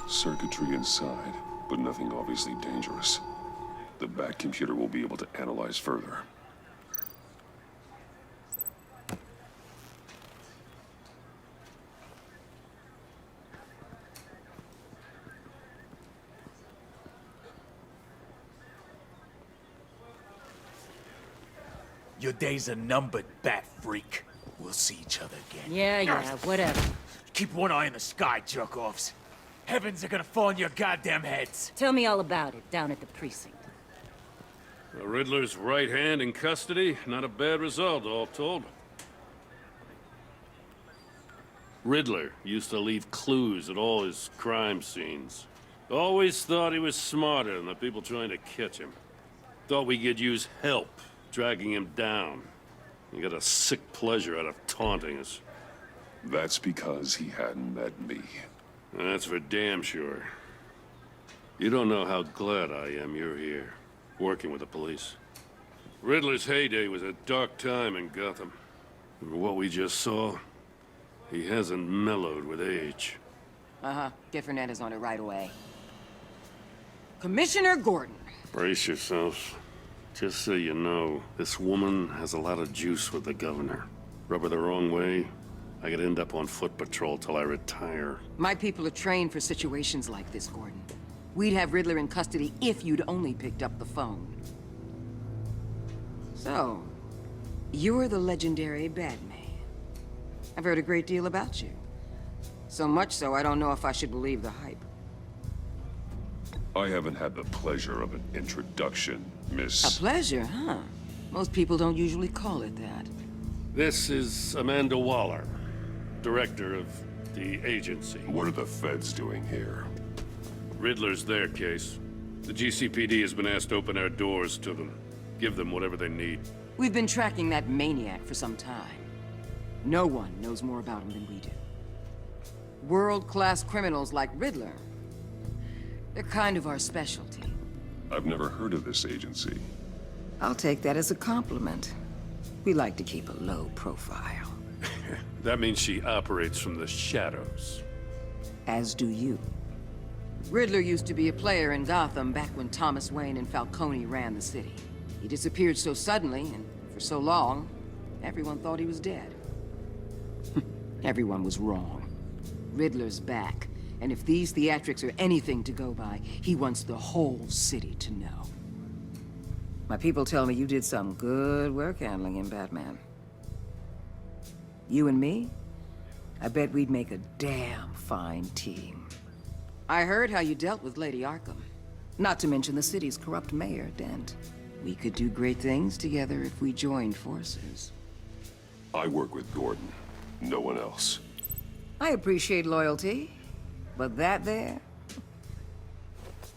Circuitry inside, but nothing obviously dangerous. The Bat computer will be able to analyze further. Your days are numbered, Bat Freak. We'll see each other again. Yeah, whatever. Keep one eye in the sky, jerk-offs. Heavens are gonna fall on your goddamn heads. Tell me all about it down at the precinct. The Riddler's right hand in custody. Not a bad result, all told. Riddler used to leave clues at all his crime scenes. Always thought he was smarter than the people trying to catch him. Thought we could use help dragging him down. He got a sick pleasure out of taunting us. That's because he hadn't met me. That's for damn sure. You don't know how glad I am you're here, working with the police. Riddler's heyday was a dark time in Gotham. And what we just saw, he hasn't mellowed with age. Uh-huh. Get Fernandez on it right away. Commissioner Gordon. Brace yourselves. Just so you know, this woman has a lot of juice with the governor. Rub her the wrong way, I could end up on foot patrol till I retire. My people are trained for situations like this, Gordon. We'd have Riddler in custody if you'd only picked up the phone. So, you're the legendary Batman. I've heard a great deal about you. So much so, I don't know if I should believe the hype. I haven't had the pleasure of an introduction, Miss... A pleasure, huh? Most people don't usually call it that. This is Amanda Waller, director of the agency. What are the feds doing here? Riddler's their case. The GCPD has been asked to open our doors to them. Give them whatever they need. We've been tracking that maniac for some time. No one knows more about him than we do. World-class criminals like Riddler. They're kind of our specialty. I've never heard of this agency. I'll take that as a compliment. We like to keep a low profile. That means she operates from the shadows. As do you. Riddler used to be a player in Gotham back when Thomas Wayne and Falcone ran the city. He disappeared so suddenly, and for so long, everyone thought he was dead. Everyone was wrong. Riddler's back, and if these theatrics are anything to go by, he wants the whole city to know. My people tell me you did some good work handling him, Batman. You and me? I bet we'd make a damn fine team. I heard how you dealt with Lady Arkham. Not to mention the city's corrupt mayor, Dent. We could do great things together if we joined forces. I work with Gordon. No one else. I appreciate loyalty, but that there...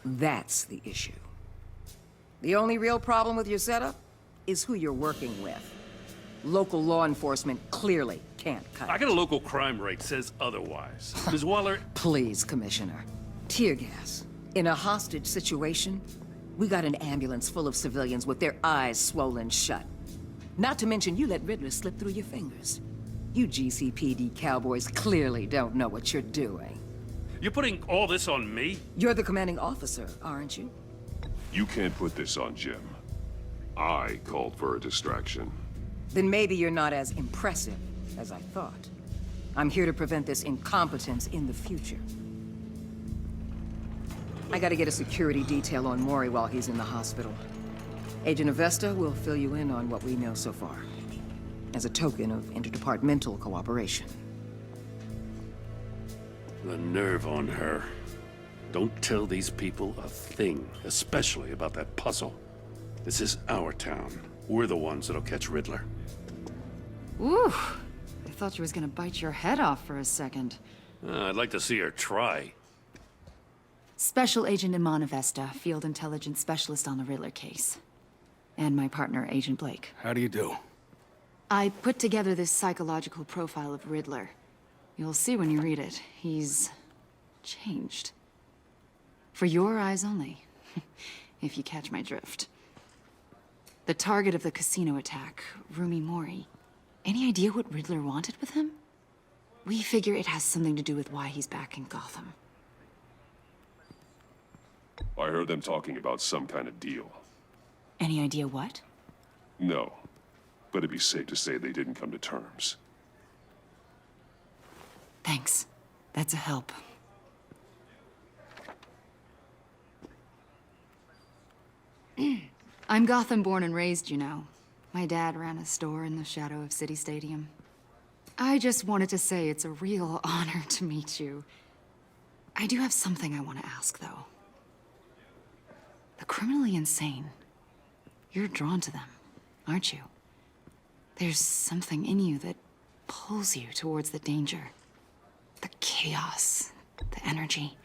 that's the issue. The only real problem with your setup is who you're working with. Local law enforcement clearly can't cut it. I got a local crime rate says otherwise. Ms. Waller... Please, Commissioner. Tear gas. In a hostage situation, we got an ambulance full of civilians with their eyes swollen shut. Not to mention you let Riddler slip through your fingers. You GCPD cowboys clearly don't know what you're doing. You're putting all this on me? You're the commanding officer, aren't you? You can't put this on Jim. I called for a distraction. Then maybe you're not as impressive as I thought. I'm here to prevent this incompetence in the future. I gotta get a security detail on Mori while he's in the hospital. Agent Avesta will fill you in on what we know so far, as a token of interdepartmental cooperation. The nerve on her. Don't tell these people a thing, especially about that puzzle. This is our town. We're the ones that'll catch Riddler. Ooh, I thought you was gonna bite your head off for a second. I'd like to see her try. Special Agent Iman Avesta, Field Intelligence Specialist on the Riddler case. And my partner, Agent Blake. How do you do? I put together this psychological profile of Riddler. You'll see when you read it. He's... changed. For your eyes only, if you catch my drift. The target of the casino attack, Rumi Mori. Any idea what Riddler wanted with him? We figure it has something to do with why he's back in Gotham. I heard them talking about some kind of deal. Any idea what? No, but it'd be safe to say they didn't come to terms. Thanks. That's a help. I'm Gotham born and raised, you know. My dad ran a store in the shadow of City Stadium. I just wanted to say it's a real honor to meet you. I do have something I want to ask, though. The criminally insane. You're drawn to them, aren't you? There's something in you that pulls you towards the danger. The chaos, the energy.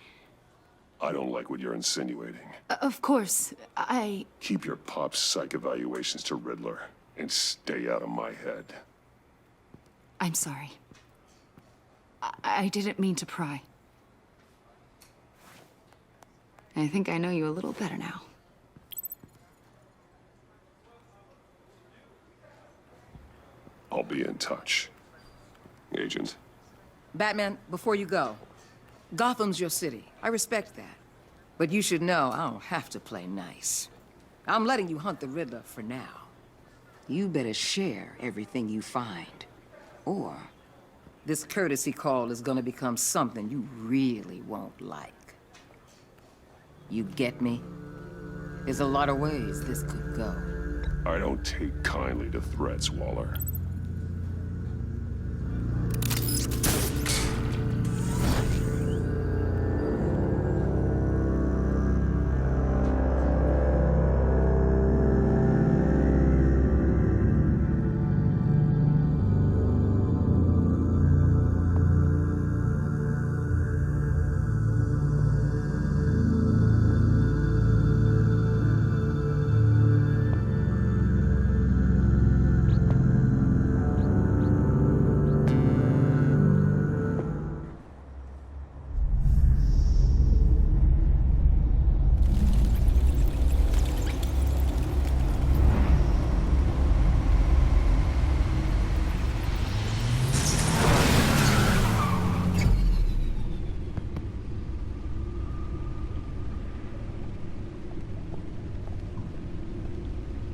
I don't like what you're insinuating. Of course, Keep your pop's psych evaluations to Riddler and stay out of my head. I'm sorry. I didn't mean to pry. I think I know you a little better now. I'll be in touch. Agent. Batman, before you go, Gotham's your city. I respect that. But you should know I don't have to play nice. I'm letting you hunt the Riddler for now. You better share everything you find. Or this courtesy call is gonna become something you really won't like. You get me? There's a lot of ways this could go. I don't take kindly to threats, Waller.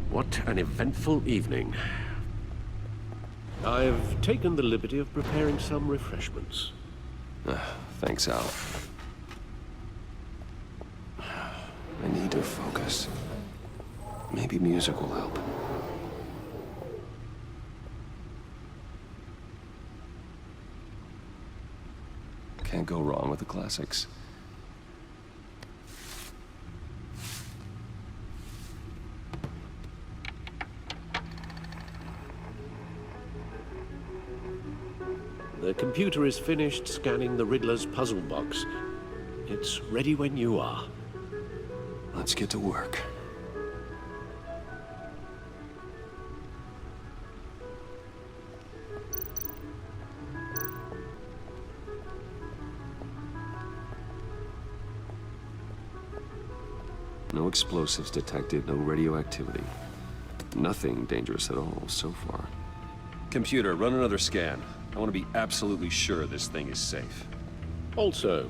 What an eventful evening. I've taken the liberty of preparing some refreshments. Thanks, Al. I need to focus. Maybe music will help. Can't go wrong with the classics. The computer is finished scanning the Riddler's puzzle box. It's ready when you are. Let's get to work. No explosives detected, no radioactivity. Nothing dangerous at all so far. Computer, run another scan. I want to be absolutely sure this thing is safe. Also,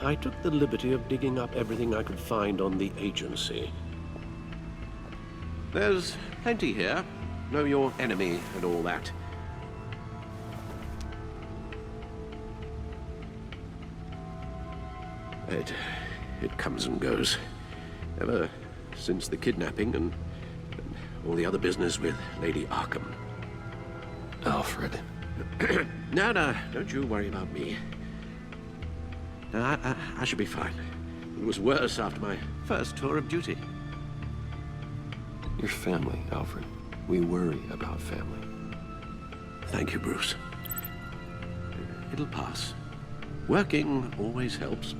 I took the liberty of digging up everything I could find on the agency. There's plenty here. Know your enemy and all that. It comes and goes. Ever since the kidnapping and all the other business with Lady Arkham. Alfred. No, don't you worry about me. No, I should be fine. It was worse after my first tour of duty. Your family, Alfred. We worry about family. Thank you, Bruce. It'll pass. Working always helps.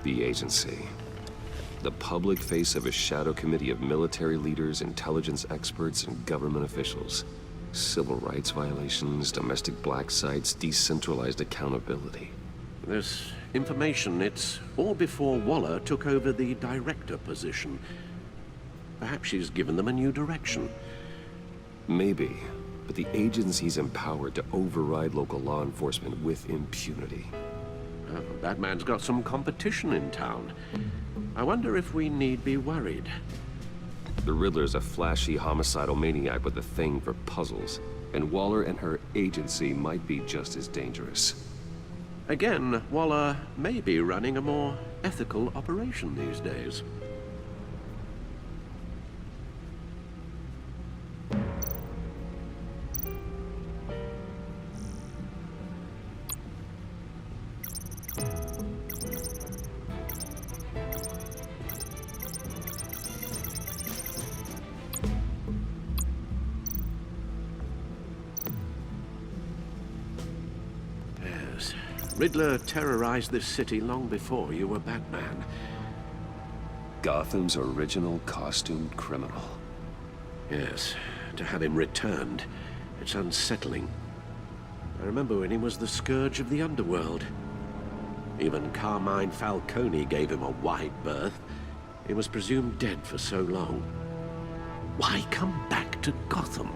The agency. The public face of a shadow committee of military leaders, intelligence experts, and government officials. Civil rights violations, domestic black sites, decentralized accountability. This information, it's all before Waller took over the director position. Perhaps she's given them a new direction. Maybe, but the agency's empowered to override local law enforcement with impunity. Oh, Batman's got some competition in town. I wonder if we need be worried. The Riddler's a flashy homicidal maniac with a thing for puzzles, and Waller and her agency might be just as dangerous. Again, Waller may be running a more ethical operation these days. Riddler terrorized this city long before you were Batman. Gotham's original costumed criminal. Yes, to have him returned, it's unsettling. I remember when he was the scourge of the underworld. Even Carmine Falcone gave him a wide berth. He was presumed dead for so long. Why come back to Gotham?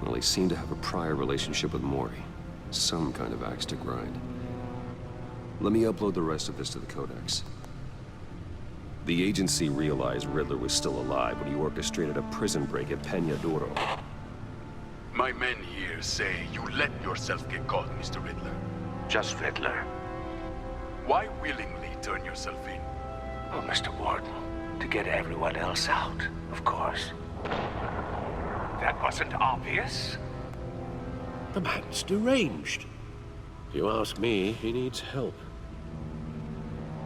Well, he seemed to have a prior relationship with Mori. Some kind of axe to grind. Let me upload the rest of this to the Codex. The agency realized Riddler was still alive when he orchestrated a prison break at Peña Duro. My men here say you let yourself get caught, Mr. Riddler. Just Riddler. Why willingly turn yourself in? Oh, Mr. Warden, to get everyone else out, of course. That wasn't obvious. The man's deranged. If you ask me, he needs help.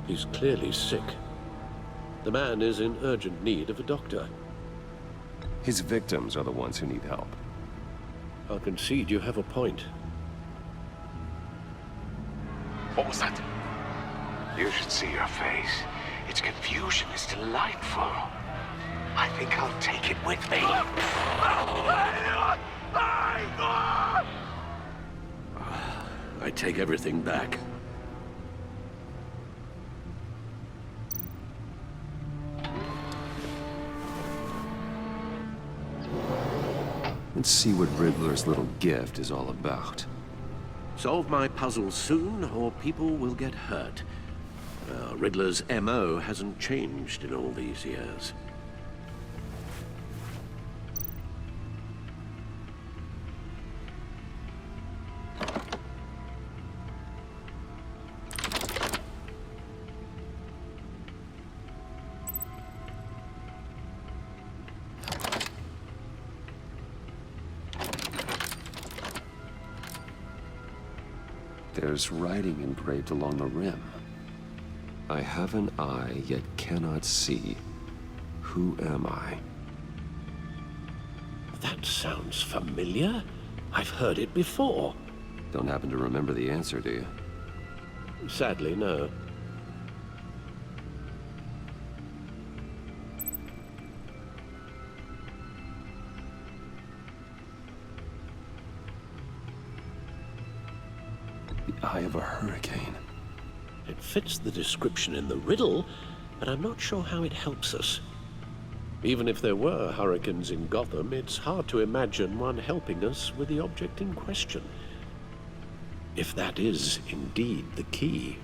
He's clearly sick. The man is in urgent need of a doctor. His victims are the ones who need help. I'll concede you have a point. What was that? You should see your face. Its confusion is delightful. I think I'll take it with me. I take everything back. Let's see what Riddler's little gift is all about. Solve my puzzle soon, or people will get hurt. Riddler's MO hasn't changed in all these years. There's writing engraved along the rim. I have an eye, yet cannot see. Who am I? That sounds familiar. I've heard it before. Don't happen to remember the answer, do you? Sadly, no. The eye of a hurricane. It fits the description in the riddle, but I'm not sure how it helps us. Even if there were hurricanes in Gotham, it's hard to imagine one helping us with the object in question. If that is indeed the key.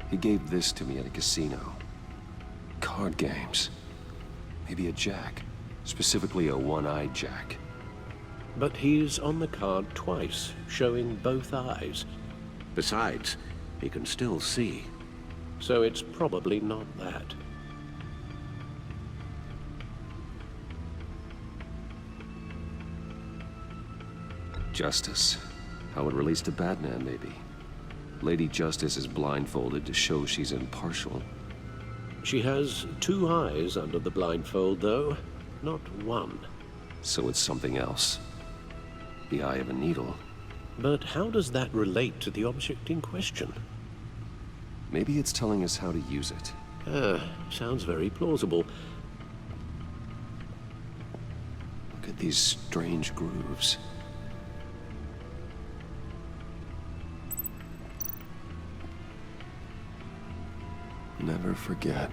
He gave this to me at a casino. Card games. Maybe a jack. Specifically a one-eyed jack. But he's on the card twice, showing both eyes. Besides, he can still see. So it's probably not that. Justice. How it relates to Batman, maybe. Lady Justice is blindfolded to show she's impartial. She has two eyes under the blindfold, though, not one. So it's something else. The eye of a needle. But how does that relate to the object in question? Maybe it's telling us how to use it. Sounds very plausible. Look at these strange grooves. Never forget.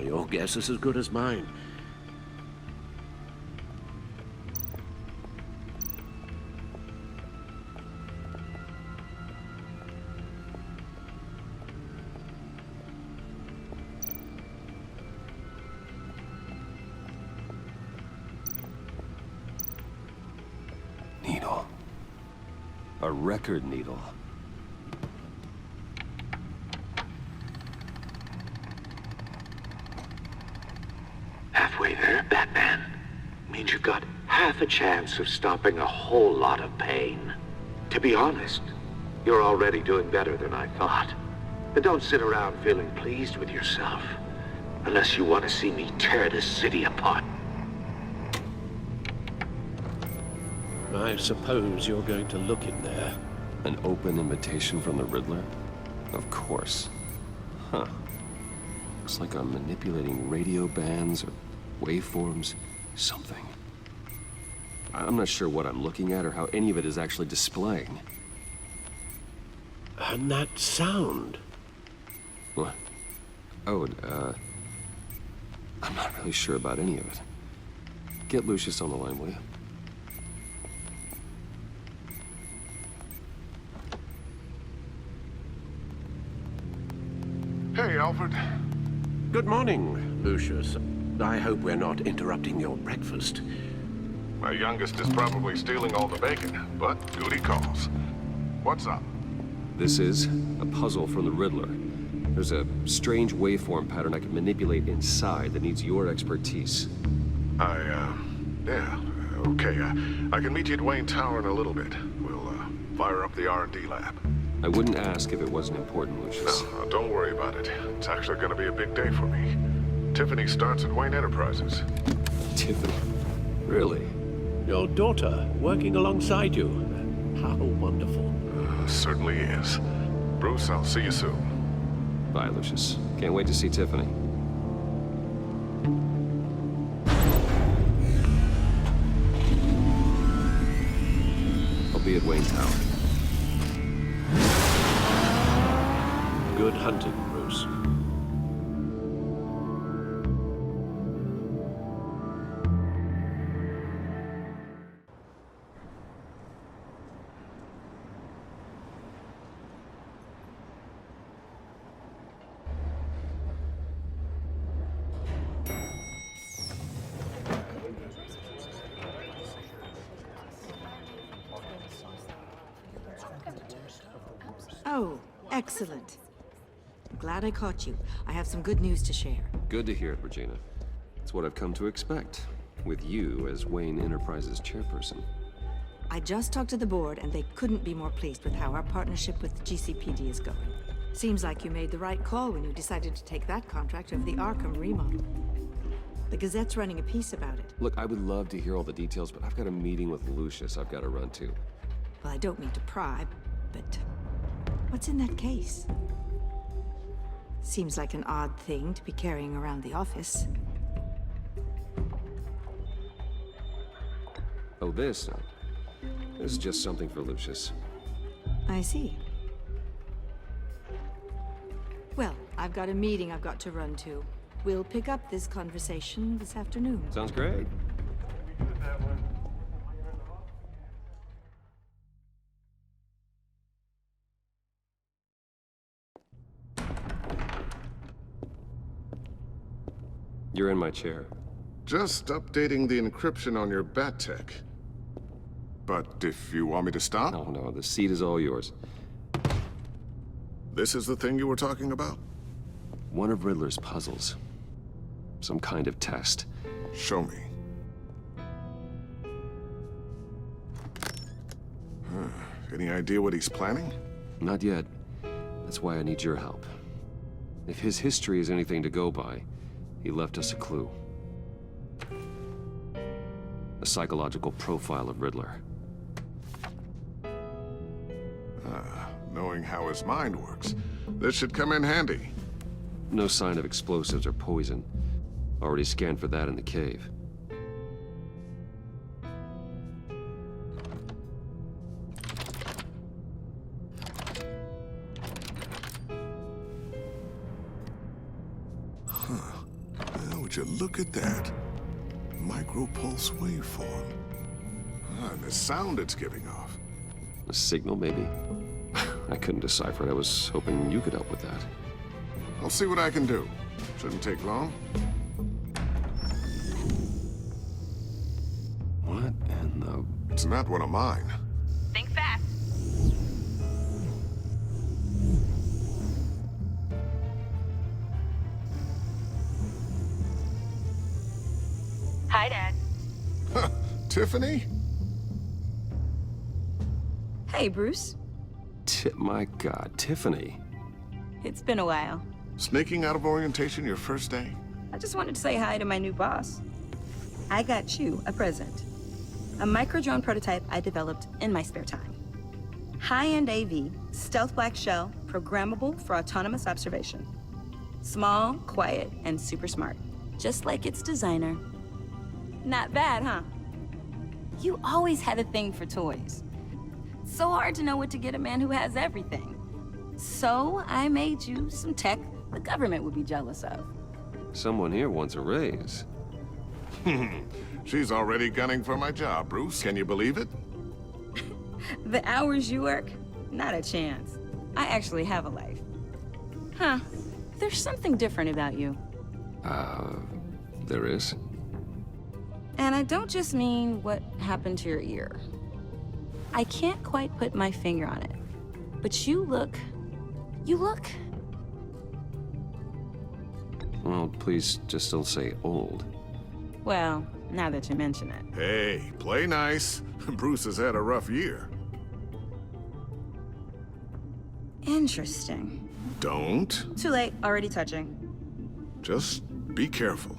Your guess is as good as mine. Needle. A record needle. Halfway there, Batman. Means you've got half a chance of stopping a whole lot of pain. To be honest, you're already doing better than I thought. But don't sit around feeling pleased with yourself. Unless you want to see me tear this city apart. I suppose you're going to look in there. An open invitation from the Riddler? Of course. Huh. Looks like I'm manipulating radio bands or waveforms, something. I'm not sure what I'm looking at or how any of it is actually displaying. And that sound. What? Oh, I'm not really sure about any of it. Get Lucius on the line, will you? Hey, Alfred. Good morning, Lucius. I hope we're not interrupting your breakfast. My youngest is probably stealing all the bacon, but duty calls. What's up? This is a puzzle from the Riddler. There's a strange waveform pattern I can manipulate inside that needs your expertise. Yeah, okay. I can meet you at Wayne Tower in a little bit. We'll, fire up the R&D lab. I wouldn't ask if it wasn't important, Lucius. No, don't worry about it. It's actually gonna be a big day for me. Tiffany starts at Wayne Enterprises. Tiffany? Really? Your daughter working alongside you. How wonderful. Certainly is. Bruce, I'll see you soon. Bye, Lucius. Can't wait to see Tiffany. I'll be at Wayne Tower. Good hunting, Bruce. Oh, excellent. I'm glad I caught you. I have some good news to share. Good to hear it, Regina. It's what I've come to expect, with you as Wayne Enterprises chairperson. I just talked to the board, and they couldn't be more pleased with how our partnership with GCPD is going. Seems like you made the right call when you decided to take that contract over the Arkham remodel. The Gazette's running a piece about it. Look, I would love to hear all the details, but I've got a meeting with Lucius I've got to run to. Well, I don't mean to pry, but what's in that case? Seems like an odd thing to be carrying around the office. Oh, this? No. This is just something for Lucius. I see. Well, I've got a meeting I've got to run to. We'll pick up this conversation this afternoon. Sounds great. You're in my chair. Just updating the encryption on your Bat-Tech. But if you want me to stop? No, the seat is all yours. This is the thing you were talking about? One of Riddler's puzzles. Some kind of test. Show me. Any idea what he's planning? Not yet. That's why I need your help. If his history is anything to go by, he left us a clue. A psychological profile of Riddler. Knowing how his mind works, this should come in handy. No sign of explosives or poison. Already scanned for that in the cave. Would you look at that? Micropulse waveform. And the sound it's giving off. A signal, maybe? I couldn't decipher it. I was hoping you could help with that. I'll see what I can do. Shouldn't take long. What in the... It's not one of mine. Think fast. Hi, Dad. Tiffany? Hey, Bruce. My God, Tiffany. It's been a while. Sneaking out of orientation your first day? I just wanted to say hi to my new boss. I got you a present. A micro-drone prototype I developed in my spare time. High-end AV, stealth black shell, programmable for autonomous observation. Small, quiet, and super smart. Just like its designer. Not bad, huh? You always had a thing for toys. So hard to know what to get a man who has everything. So I made you some tech the government would be jealous of. Someone here wants a raise. She's already gunning for my job, Bruce. Can you believe it? The hours you work? Not a chance. I actually have a life. Huh. There's something different about you. There is? And I don't just mean what happened to your ear. I can't quite put my finger on it. But you look... Well, please just don't say old. Well, now that you mention it. Hey, play nice. Bruce has had a rough year. Interesting. Don't. Too late, already touching. Just be careful.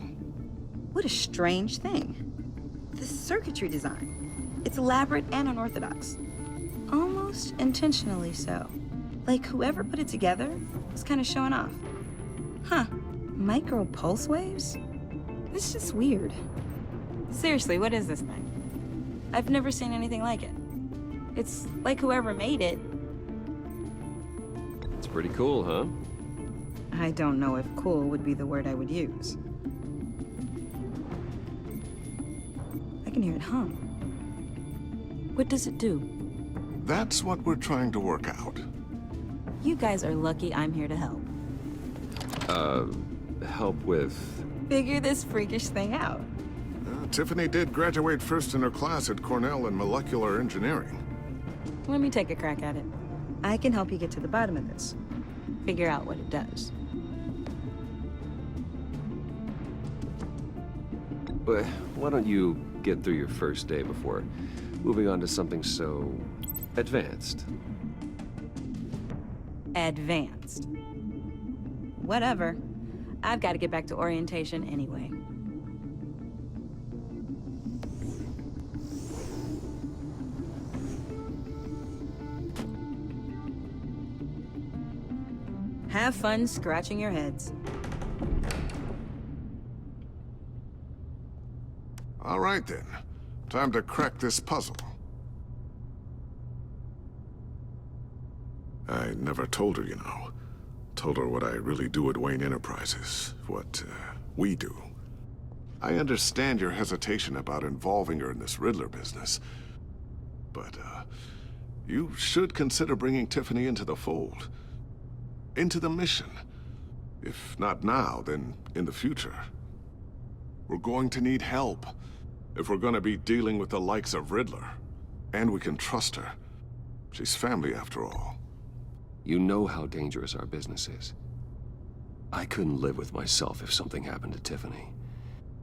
What a strange thing. The circuitry design. It's elaborate and unorthodox. Almost intentionally so. Like whoever put it together was kind of showing off. Huh. Micro pulse waves? It's just weird. Seriously, what is this thing? I've never seen anything like it. It's like whoever made it. It's pretty cool, huh? I don't know if cool would be the word I would use. I can hear it hum. What does it do? That's what we're trying to work out. You guys are lucky I'm here to help. Help with... Figure this freakish thing out. Tiffany did graduate first in her class at Cornell in molecular engineering. Let me take a crack at it. I can help you get to the bottom of this. Figure out what it does. But why don't you get through your first day before moving on to something so... advanced? Advanced. Whatever. I've got to get back to orientation anyway. Have fun scratching your heads. All right, then. Time to crack this puzzle. I never told her, you know. Told her what I really do at Wayne Enterprises. What, we do. I understand your hesitation about involving her in this Riddler business. But, you should consider bringing Tiffany into the fold. Into the mission. If not now, then in the future. We're going to need help. If we're gonna be dealing with the likes of Riddler. And we can trust her. She's family after all. You know how dangerous our business is. I couldn't live with myself if something happened to Tiffany.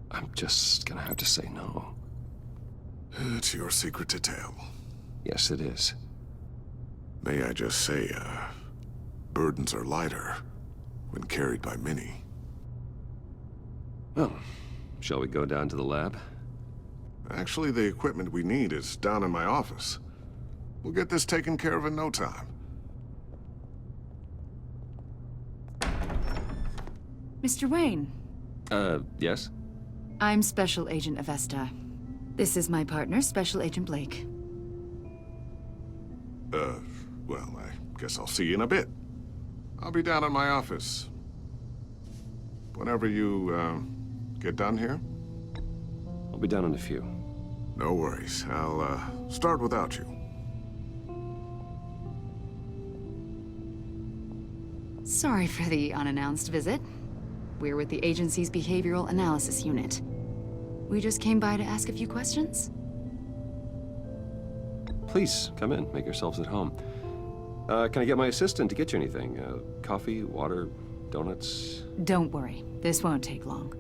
I'm just gonna have to say no. It's your secret to tell. Yes, it is. May I just say, burdens are lighter when carried by many. Well, shall we go down to the lab? Actually, the equipment we need is down in my office. We'll get this taken care of in no time. Mr. Wayne, Yes? I'm Special Agent Avesta. This is my partner, Special Agent Blake. Well, I guess I'll see you in a bit. I'll be down in my office. Whenever you, get done here? I'll be down in a few. No worries. I'll, start without you. Sorry for the unannounced visit. We're with the agency's Behavioral Analysis Unit. We just came by to ask a few questions. Please, come in. Make yourselves at home. Can I get my assistant to get you anything? Coffee, water, donuts? Don't worry, this won't take long.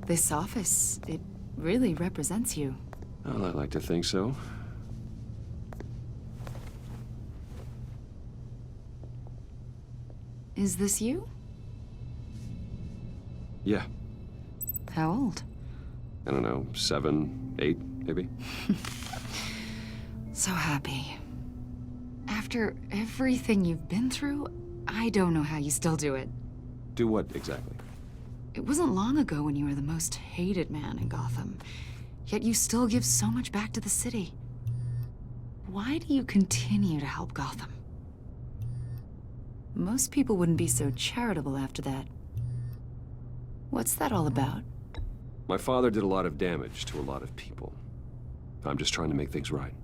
This office, it really represents you. Well, I'd like to think so. Is this you? Yeah. How old? I don't know, 7, 8, maybe? So happy. After everything you've been through, I don't know how you still do it. Do what, exactly? It wasn't long ago when you were the most hated man in Gotham, yet you still give so much back to the city. Why do you continue to help Gotham? Most people wouldn't be so charitable after that. What's that all about? My father did a lot of damage to a lot of people. I'm just trying to make things right.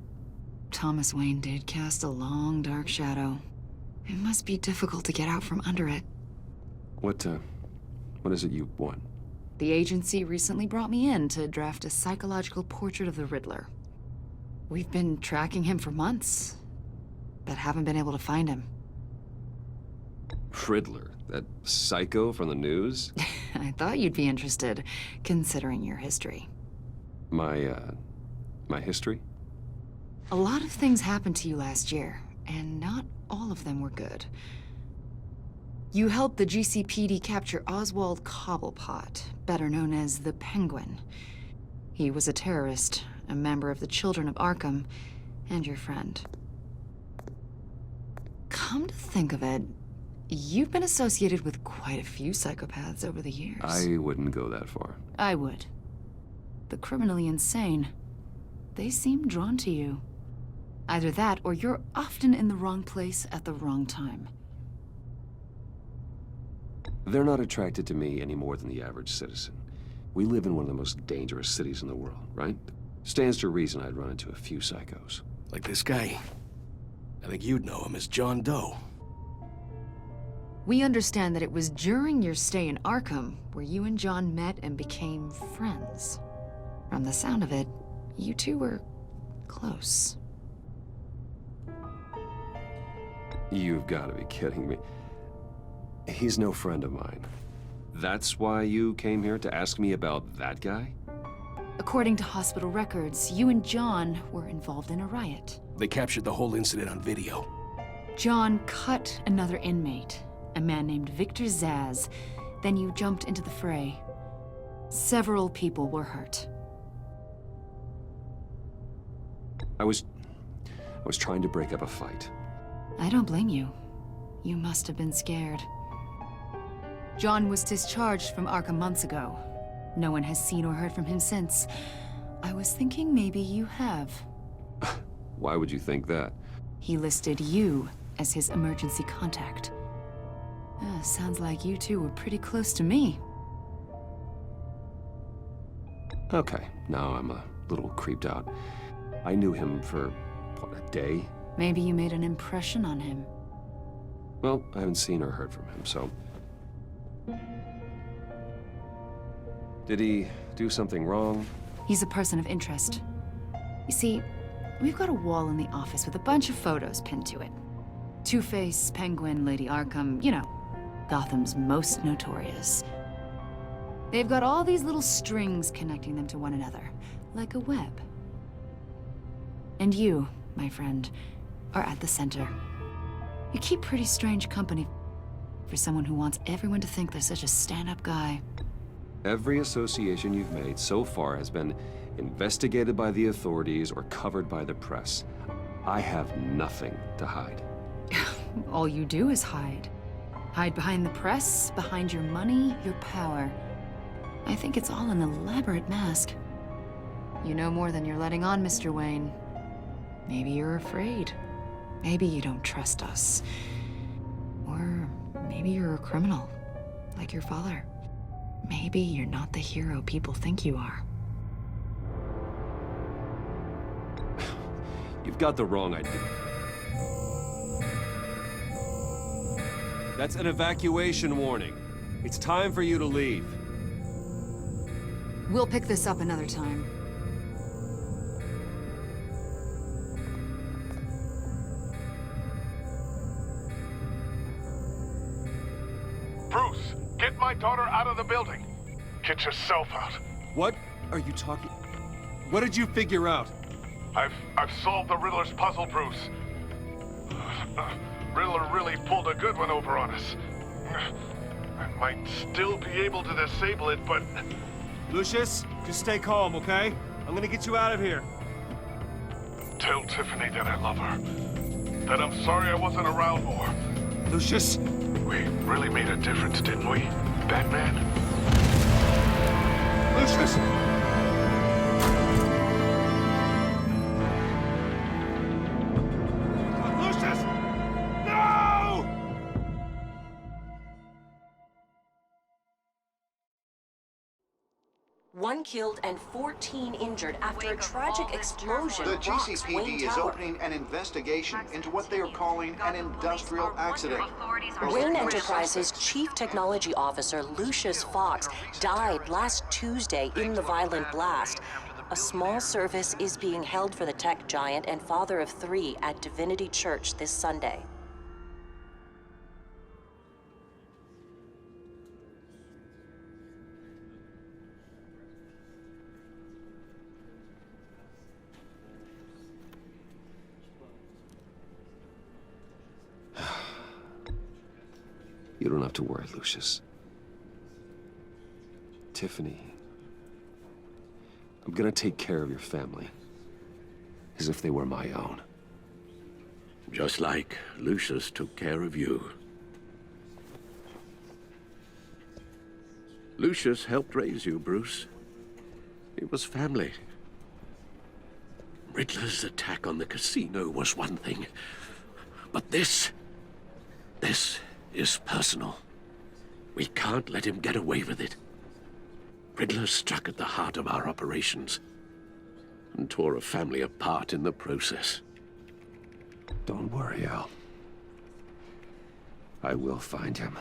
Thomas Wayne did cast a long, dark shadow. It must be difficult to get out from under it. What is it you want? The agency recently brought me in to draft a psychological portrait of the Riddler. We've been tracking him for months, but haven't been able to find him. Riddler? That psycho from the news? I thought you'd be interested, considering your history. My history? A lot of things happened to you last year, and not all of them were good. You helped the GCPD capture Oswald Cobblepot, better known as the Penguin. He was a terrorist, a member of the Children of Arkham, and your friend. Come to think of it, you've been associated with quite a few psychopaths over the years. I wouldn't go that far. I would. The criminally insane. They seem drawn to you. Either that, or you're often in the wrong place at the wrong time. They're not attracted to me any more than the average citizen. We live in one of the most dangerous cities in the world, right? Stands to reason I'd run into a few psychos. Like this guy. I think you'd know him as John Doe. We understand that it was during your stay in Arkham where you and John met and became friends. From the sound of it, you two were close. You've got to be kidding me. He's no friend of mine. That's why you came here to ask me about that guy? According to hospital records, you and John were involved in a riot. They captured the whole incident on video. John cut another inmate, a man named Victor Zsasz. Then you jumped into the fray. Several people were hurt. I was trying to break up a fight. I don't blame you. You must have been scared. John was discharged from Arkham months ago. No one has seen or heard from him since. I was thinking maybe you have. Why would you think that? He listed you as his emergency contact. Sounds like you two were pretty close to me. Okay, now I'm a little creeped out. I knew him for, what, a day? Maybe you made an impression on him. Well, I haven't seen or heard from him, so... Did he do something wrong? He's a person of interest. You see, we've got a wall in the office with a bunch of photos pinned to it. Two-Face, Penguin, Lady Arkham, you know, Gotham's most notorious. They've got all these little strings connecting them to one another, like a web. And you, my friend, are at the center. You keep pretty strange company for someone who wants everyone to think they're such a stand-up guy. Every association you've made so far has been investigated by the authorities or covered by the press. I have nothing to hide. All you do is hide. Hide behind the press, behind your money, your power. I think it's all an elaborate mask. You know more than you're letting on, Mr. Wayne. Maybe you're afraid. Maybe you don't trust us. Or maybe you're a criminal, like your father. Maybe you're not the hero people think you are. You've got the wrong idea. That's an evacuation warning. It's time for you to leave. We'll pick this up another time. Bruce, get my daughter out of the building. Get yourself out. What are you talking? What did you figure out? I've solved the Riddler's puzzle, Bruce. Riddler really pulled a good one over on us. I might still be able to disable it, but... Lucius, just stay calm, okay? I'm gonna get you out of here. Tell Tiffany that I love her. That I'm sorry I wasn't around more. Lucius! We really made a difference, didn't we, Batman? Lucius! Lucius! No! One killed and 14 injured after a tragic explosion. The rocks Wayne GCPD is Tower. opening an investigation into what they are calling an industrial accident. Wayne Enterprises' Chief Technology Officer, Lucius Fox, died last Tuesday in the violent blast. A small service is being held for the tech giant and father of 3 at Divinity Church this Sunday. You don't have to worry, Lucius. Tiffany, I'm gonna take care of your family. As if they were my own. Just like Lucius took care of you. Lucius helped raise you, Bruce. It was family. Riddler's attack on the casino was one thing. But this is personal. We can't let him get away with it. Riddler struck at the heart of our operations and tore a family apart in the process. Don't worry, Al. I will find him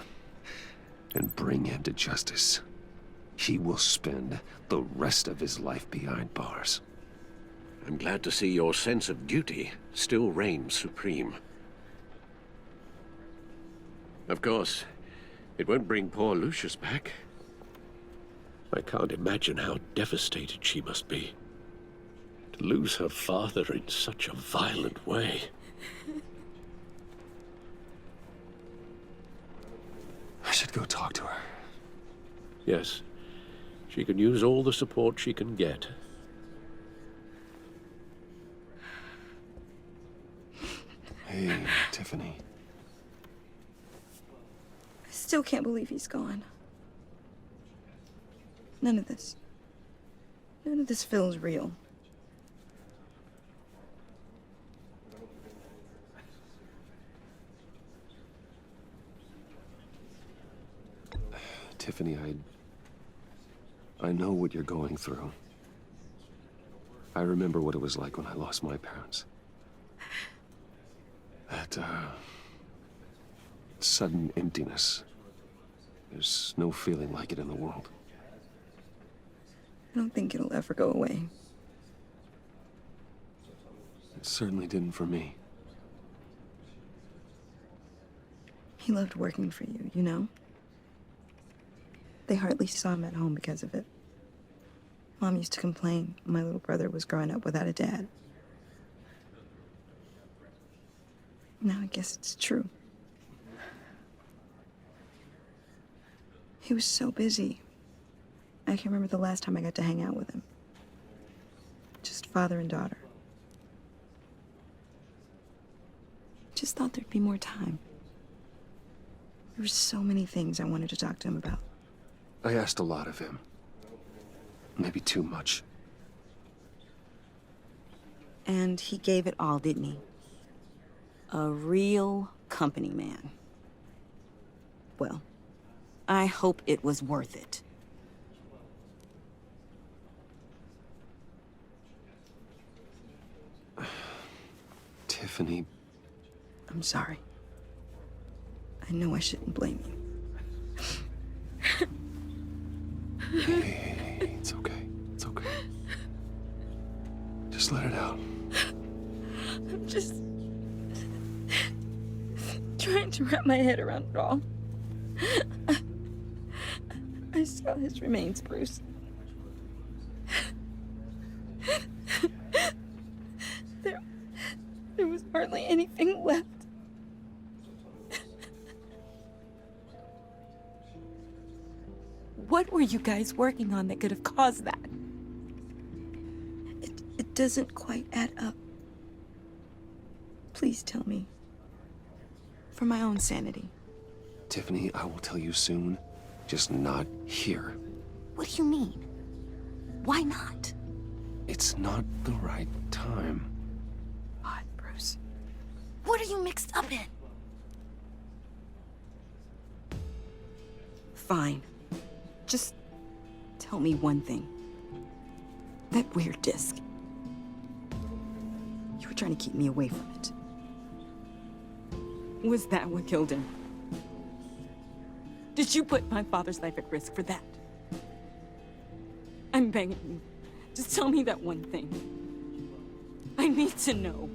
and bring him to justice. He will spend the rest of his life behind bars. I'm glad to see your sense of duty still reigns supreme. Of course, it won't bring poor Lucius back. I can't imagine how devastated she must be. To lose her father in such a violent way. I should go talk to her. Yes, she can use all the support she can get. Hey, Tiffany. I still can't believe he's gone. None of this feels real. Tiffany, I know what you're going through. I remember what it was like when I lost my parents. That, sudden emptiness. There's no feeling like it in the world. I don't think it'll ever go away. It certainly didn't for me. He loved working for you, you know? They hardly saw him at home because of it. Mom used to complain my little brother was growing up without a dad. Now I guess it's true. He was so busy. I can't remember the last time I got to hang out with him. Just father and daughter. Just thought there'd be more time. There were so many things I wanted to talk to him about. I asked a lot of him. Maybe too much. And he gave it all, didn't he? A real company man. Well, I hope it was worth it. Tiffany. I'm sorry. I know I shouldn't blame you. Hey, it's okay. It's okay. Just let it out. I'm just trying to wrap my head around it all. I saw his remains, Bruce. There was hardly anything left. What were you guys working on that could have caused that? It doesn't quite add up. Please tell me. For my own sanity. Tiffany, I will tell you soon. Just not here. What do you mean? Why not? It's not the right time. God, Bruce. What are you mixed up in? Fine. Just tell me one thing. That weird disc. You were trying to keep me away from it. Was that what killed him? Did you put my father's life at risk for that? I'm begging you. Just tell me that one thing. I need to know.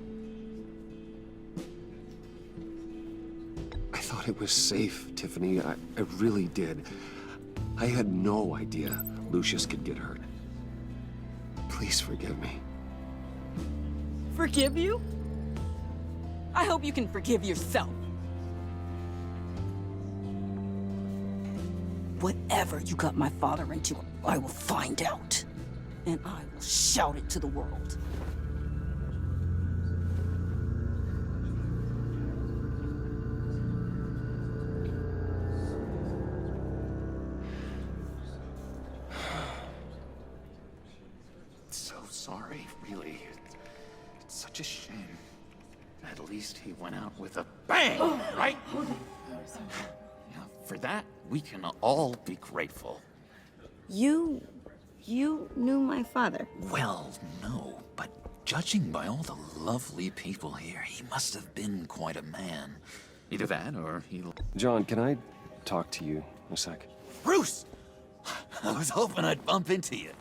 I thought it was safe, Tiffany. I really did. I had no idea Lucius could get hurt. Please forgive me. Forgive you? I hope you can forgive yourself. Whatever you got my father into, I will find out. And I will shout it to the world. So sorry, really. It's such a shame. At least he went out with a bang, right? Yeah, for that, we can all be grateful. You knew my father? Well, no, but judging by all the lovely people here, he must have been quite a man. Either that, or he... John, can I talk to you a sec? Bruce! I was hoping I'd bump into you.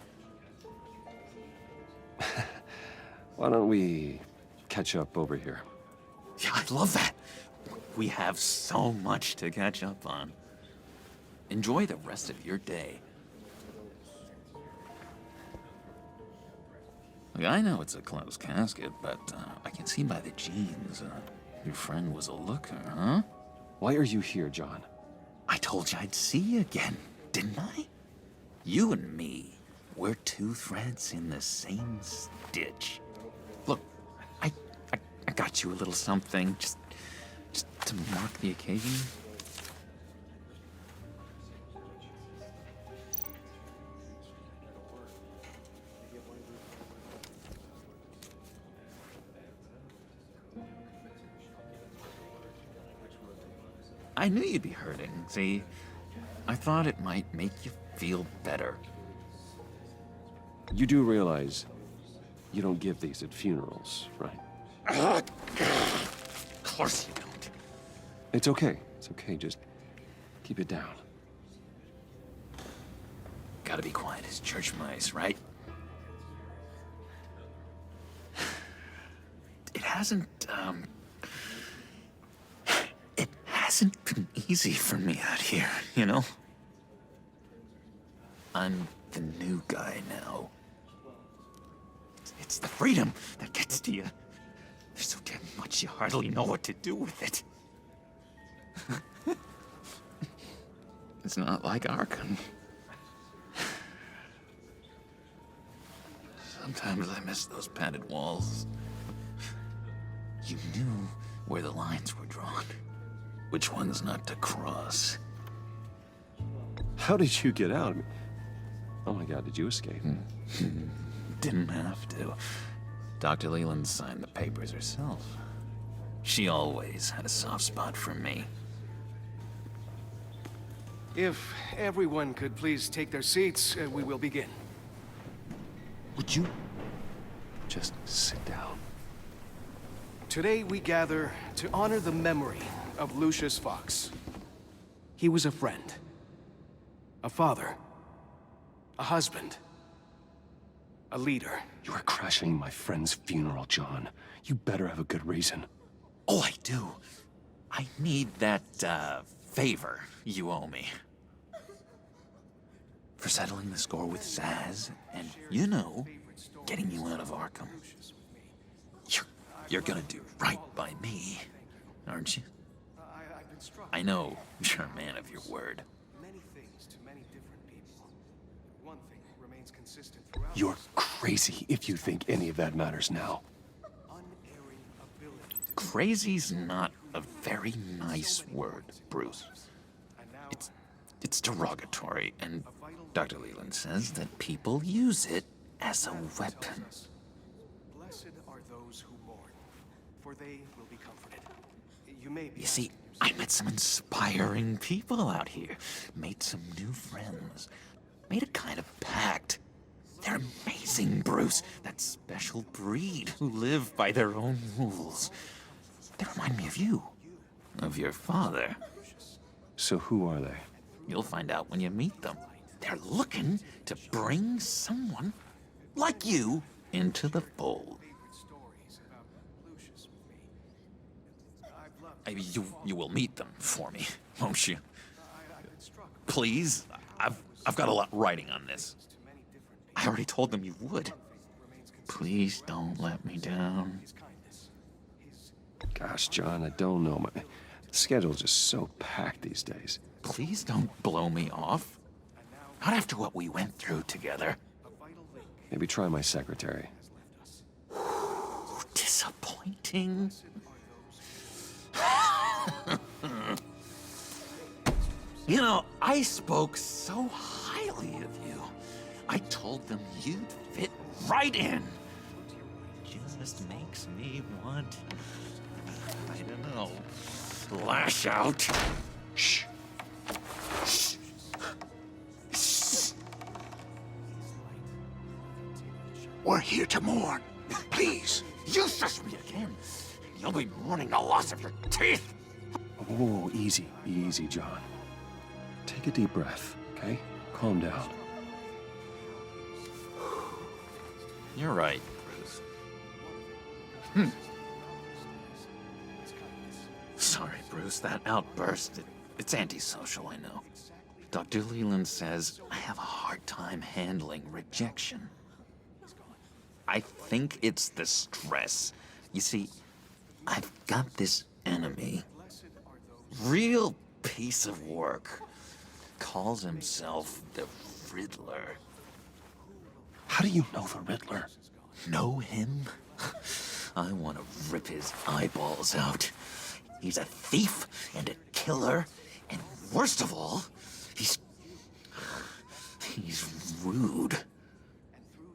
Why don't we catch up over here? Yeah, I'd love that. We have so much to catch up on. Enjoy the rest of your day. Look, I know it's a closed casket, but I can see by the jeans, your friend was a looker, huh? Why are you here, John? I told you I'd see you again, didn't I? You and me, we're two threads in the same stitch. Look, I got you a little something, just to mark the occasion. I knew you'd be hurting, see? I thought it might make you feel better. You do realize you don't give these at funerals, right? Of course you don't. It's okay. It's okay. Just keep it down. Gotta be quiet as church mice, right? It hasn't been easy for me out here, you know? I'm the new guy now. It's the freedom that gets to you. There's so damn much you hardly know what to do with it. It's not like Arkham. Sometimes I miss those padded walls. You knew where the lines were drawn. Which ones not to cross. How did you get out? Oh my god, did you escape? Didn't have to. Dr. Leland signed the papers herself. She always had a soft spot for me. If everyone could please take their seats, we will begin. Would you just sit down? Today we gather to honor the memory of Lucius Fox. He was a friend, a father, a husband, a leader. You are crashing my friend's funeral, John. You better have a good reason. Oh, I do. I need that, favor you owe me. For settling the score with Zsasz, and, you know, getting you out of Arkham. You're gonna do right by me, aren't you? I know you're a man of your word. Many things to many different people. One thing remains consistent throughout. You're crazy if you think any of that matters now. Crazy's not a very nice word, Bruce. It's derogatory, and Dr. Leland says that people use it as a weapon. Blessed are those who mourn, for they will be comforted. You see, I met some inspiring people out here, made some new friends, made a kind of pact. They're amazing, Bruce. That special breed who live by their own rules. They remind me of you, of your father. So who are they? You'll find out when you meet them. They're looking to bring someone like you into the fold. You will meet them for me, won't you? Please, I've got a lot riding on this. I already told them you would. Please don't let me down. Gosh, John, I don't know. My schedule's just so packed these days. Please don't blow me off. Not after what we went through together. Maybe try my secretary. Disappointing. You know, I spoke so highly of you. I told them you'd fit right in. Just makes me want, I don't know, lash out. Shh. Shh. Shh. We're here to mourn. Please, useless me again. You'll be mourning the loss of your teeth. Oh, easy, easy, John. Take a deep breath, okay? Calm down. You're right, Bruce. Sorry, Bruce, that outburst, it's antisocial, I know. Dr. Leland says I have a hard time handling rejection. I think it's the stress. You see, I've got this enemy. Real piece of work. Calls himself the Riddler. How do you know the Riddler? Know him? I want to rip his eyeballs out. He's a thief and a killer, and worst of all, he's rude.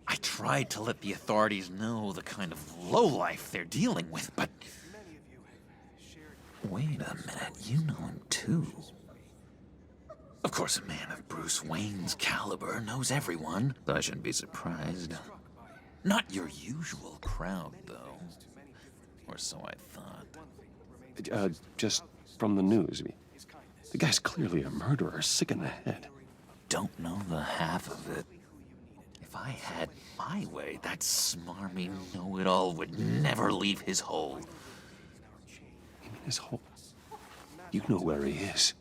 I tried to let the authorities know the kind of lowlife they're dealing with, but... Wait a minute, you know him too. Of course, a man of Bruce Wayne's caliber knows everyone, so I shouldn't be surprised. Not your usual crowd, though. Or so I thought. Just from the news. I mean, the guy's clearly a murderer, sick in the head. don't know the half of it. If I had my way, that smarmy know-it-all would never leave his hole. You mean his hole? You know where he is.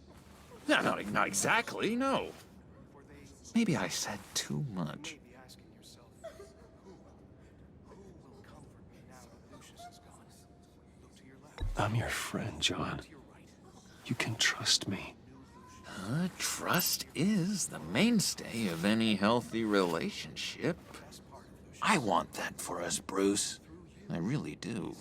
No, not exactly, no. Maybe I said too much. I'm your friend, John. You can trust me. Trust is the mainstay of any healthy relationship. I want that for us, Bruce. I really do.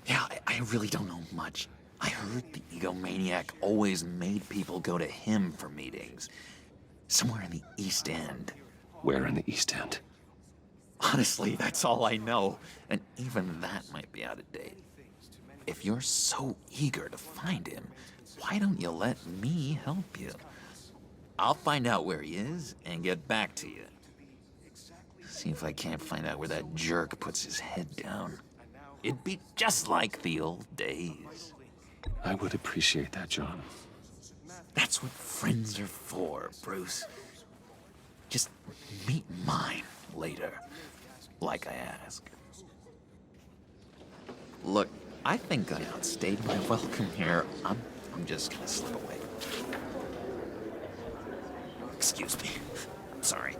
Yeah, I really don't know much. I heard the egomaniac always made people go to him for meetings. Somewhere in the East End. Where in the East End? Honestly, that's all I know. And even that might be out of date. If you're so eager to find him, why don't you let me help you? I'll find out where he is and get back to you. See if I can't find out where that jerk puts his head down. It'd be just like the old days. I would appreciate that, John. That's what friends are for, Bruce. Just meet mine later, like I asked. Look, I think I outstayed my welcome here. I'm just gonna slip away. Excuse me. I'm sorry.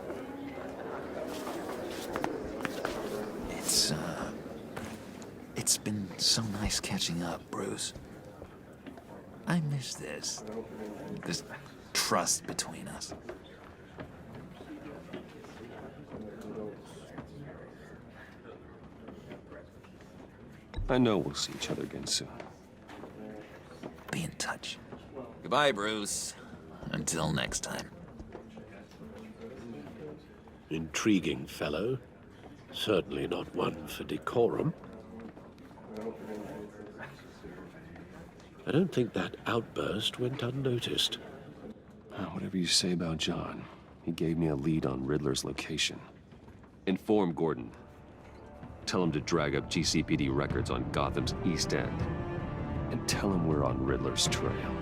It's been so nice catching up, Bruce. I miss this trust between us. I know we'll see each other again soon. Be in touch. Goodbye, Bruce. Until next time. Intriguing fellow. Certainly not one for decorum. I don't think that outburst went unnoticed. Whatever you say about John, he gave me a lead on Riddler's location. Inform Gordon. Tell him to drag up GCPD records on Gotham's East End. And tell him we're on Riddler's trail.